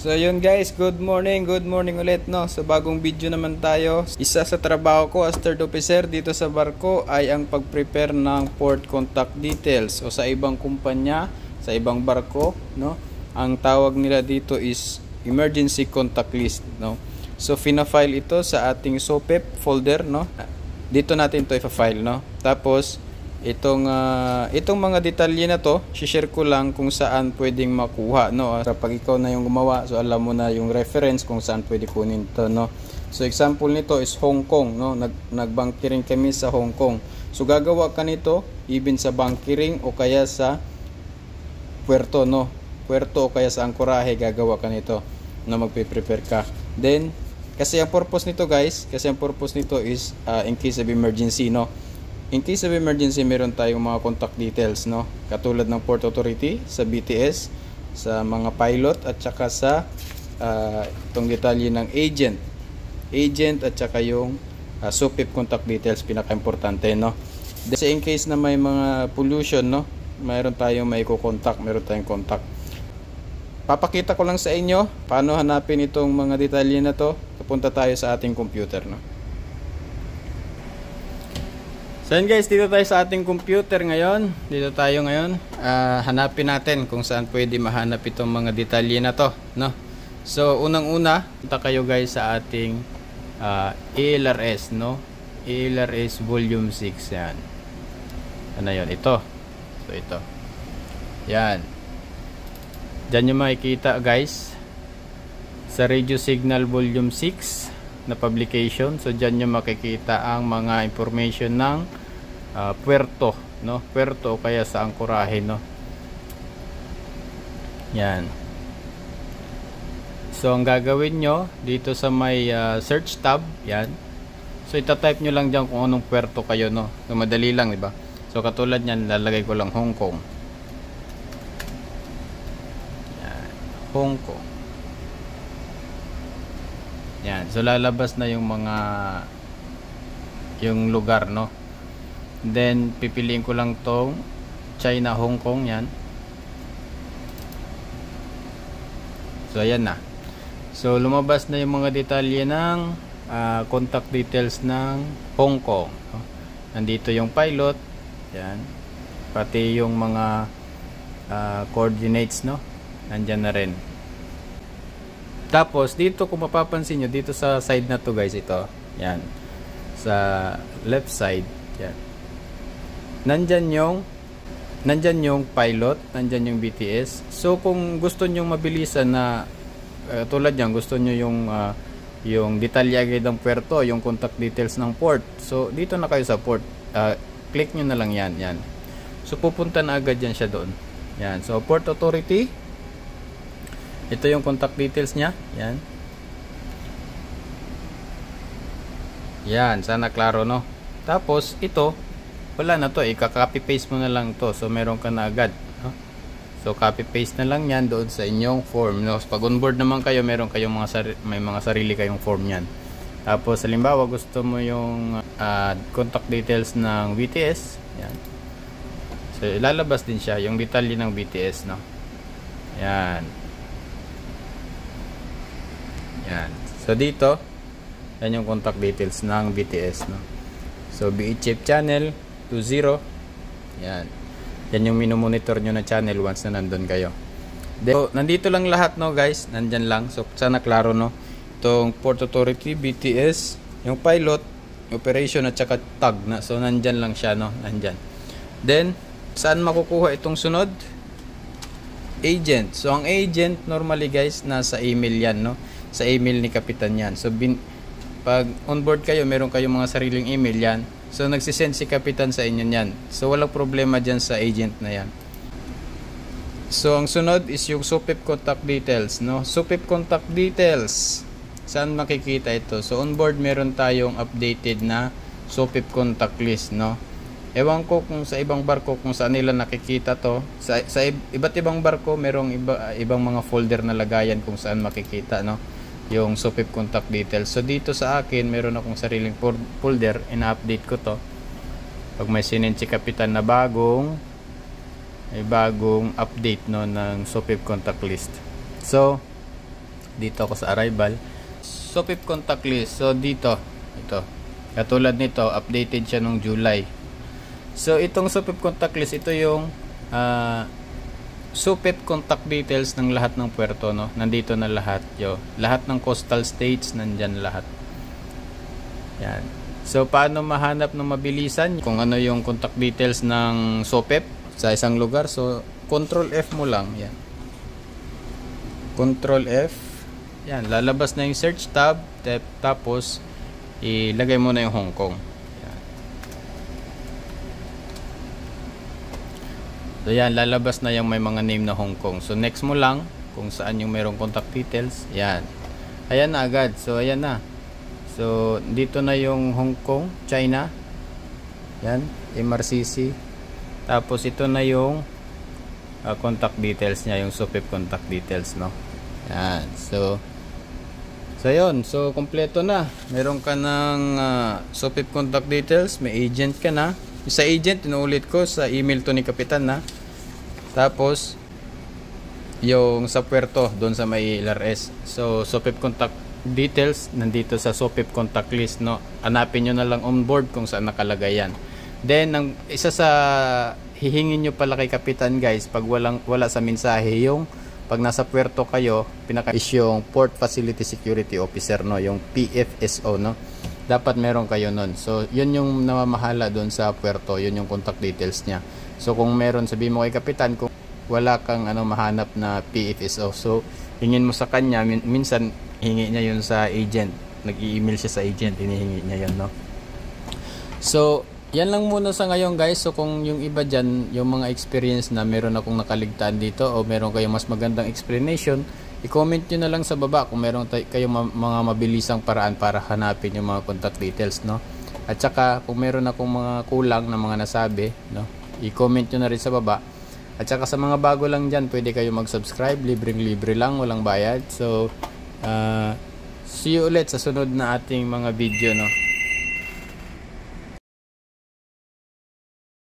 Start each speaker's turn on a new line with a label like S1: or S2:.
S1: So yun guys, good morning ulit no. So bagong video naman tayo. Isa sa trabaho ko as third officer dito sa barko ay ang pag-prepare ng port contact details. O sa ibang kumpanya, sa ibang barko no, ang tawag nila dito is emergency contact list no. So fina-file ito sa ating SOPEP folder no. Dito natin ito i-file no. Tapos itong mga detalye na to, share ko lang kung saan pwedeng makuha no. Kapag ikaw na yung gumawa, so alam mo na yung reference kung saan pwede kunin to no. So example nito is Hong Kong no. Nagbunkering kami sa Hong Kong. So gagawa ka nito even sa bunkering o kaya sa puerto no. Puerto o kaya sa angkorahe gagawa ka nito na magpe-prepare ka. Then kasi ang purpose nito guys, is in case of emergency no. In case of emergency, meron tayong mga contact details no, katulad ng Port Authority, sa BTS, sa mga pilot at saka sa itong detalye ng agent at saka yung SOPEP contact details, pinaka-importante no. Kasi in case na may mga pollution no, meron tayong may contact, meron tayong contact. Papakita ko lang sa inyo paano hanapin itong mga detalye na to. Pupunta tayo sa ating computer no. So yun guys, dito tayo sa ating computer ngayon. Dito tayo ngayon. Hanapin natin kung saan pwede mahanap itong mga detalye na to no? So unang-una, punta kayo guys sa ating ELRS no? ELRS volume 6 yan. Ano yun? Ito. So ito. Yan. Diyan nyo makikita guys sa Radio Signal volume 6 na publication. So dyan nyo makikita ang mga information ng puerto no, puerto o kaya sa angkorahe no. Yan. So ang gagawin nyo dito sa may search tab, yan. So ita-type nyo lang dyan kung anong puerto kayo no. So madali lang, di ba? So katulad nyan, lalagay ko lang Hong Kong. Yan. Hong Kong. Yan, so lalabas na yung lugar no. Then pipiliin ko lang tong China, Hong Kong yan. So ayan na. So lumabas na yung mga detalye ng contact details ng Hong Kong no? Nandito yung pilot, yan. Pati yung mga coordinates no, nandyan na rin. Tapos dito kung mapapansin nyo, dito sa side na to guys, ito, yan, sa left side, yan, nandyan yung pilot, nandyan yung BTS. So kung gusto nyo mabilisan na tulad yan, gusto nyo yung detalye agad ng puerto, yung contact details ng port, so dito na kayo sa port, click nyo na lang yan, yan. So pupunta na agad yan siya doon, yan. So Port Authority, ito yung contact details niya. Yan. Yan. Sana klaro no. Tapos ito, wala na to. Ika-copy paste mo na lang to. So meron ka na agad. No? So copy paste na lang yan doon sa inyong form. No? So, pag on board naman kayo, meron kayong may mga sarili kayong form yan. Tapos halimbawa gusto mo yung contact details ng BTS. Yan. So ilalabas din siya. Yung detalye ng BTS. No? Yan. Yan. So dito, yan yung contact details ng BTS no. So BE-chip channel 20. Yan. Yan yung minomonitor nyo na channel once na nandun kayo. So nandito lang lahat no guys, nandyan lang. So sana klaro no. Itong Port Authority, BTS, yung pilot, operation at saka tag na. So nandyan lang siya no, nandyan. Then saan makukuha itong sunod? Agent. So ang agent normally guys nasa email yan no. Sa email ni kapitan yan. So pag on board kayo, meron kayong mga sariling email yan. So nagsisend si kapitan sa inyo yan. So walang problema dyan sa agent na yan. So ang sunod is yung SOPEP contact details no. SOPEP contact details, saan makikita ito? So on board meron tayong updated na SOPEP contact list no. Ewan ko kung sa ibang barko kung saan nila nakikita to. Sa iba't ibang barko merong ibang mga folder na lagayan kung saan makikita no, yung SOPEP contact details. So dito sa akin meron akong sariling folder, ina-update ko to. Pag may sinend si kapitan na bagong update no ng SOPEP contact list. So Dito ako sa arrival. SOPIP contact list. So dito, ito. Katulad nito, updated siya nung July. So itong SOPIP contact list, ito yung SOPIP contact details ng lahat ng puerto, no? Nandito na lahat, yo. Lahat ng coastal states nandyan lahat. Yan. So paano mahanap ng mabilisan kung ano yung contact details ng SOPIP sa isang lugar? So Control F mo lang, yan. Control F. Yan, lalabas na yung search tab, tapos ilagay mo na yung Hong Kong. Yan. So yan, lalabas na yung may mga name na Hong Kong. So next mo lang kung saan yung mayroong contact details. Yan. Ayan na agad. So ayan na. So dito na yung Hong Kong, China. Yan, MRCC. Tapos ito na yung contact details niya, yung SOPIP contact details, no? Yan. So yun. So kompleto na. Meron ka ng SOPIP contact details, may agent ka na. Sa agent, tinuulit ko sa email to ni Kapitan na. Tapos yung sa puerto doon sa may LRS. So SOPIP contact details nandito sa SOPIP contact list, no? Hanapin nyo na lang on board kung saan nakalagay yan. Then ang isa sa hihingin nyo pala kay Kapitan, guys, pag wala sa mensahe, yung pag nasa puerto kayo, is yung Port Facility Security Officer, no? Yung PFSO, no? Dapat meron kayo nun. So yun yung namamahala doon sa puerto, yun yung contact details niya. So kung meron, sabihin mo kay Kapitan, kung wala kang mahanap na PFSO, so hingin mo sa kanya. Minsan hingi niya yun sa agent, nag-i-email siya sa agent, hinihingi niya yun, no? So yan lang muna sa ngayon, guys. So kung yung iba dyan, yung mga experience na meron akong nakaligtaan dito o meron kayong mas magandang explanation, i-comment nyo na lang sa baba kung meron kayong mga mabilisang paraan para hanapin yung mga contact details, no? At saka kung meron akong mga kulang na mga nasabi, no, i-comment nyo na rin sa baba. At saka sa mga bago lang dyan, pwede kayo mag-subscribe, libreng-libre lang, walang bayad. So see you ulit sa sunod na ating mga video, no?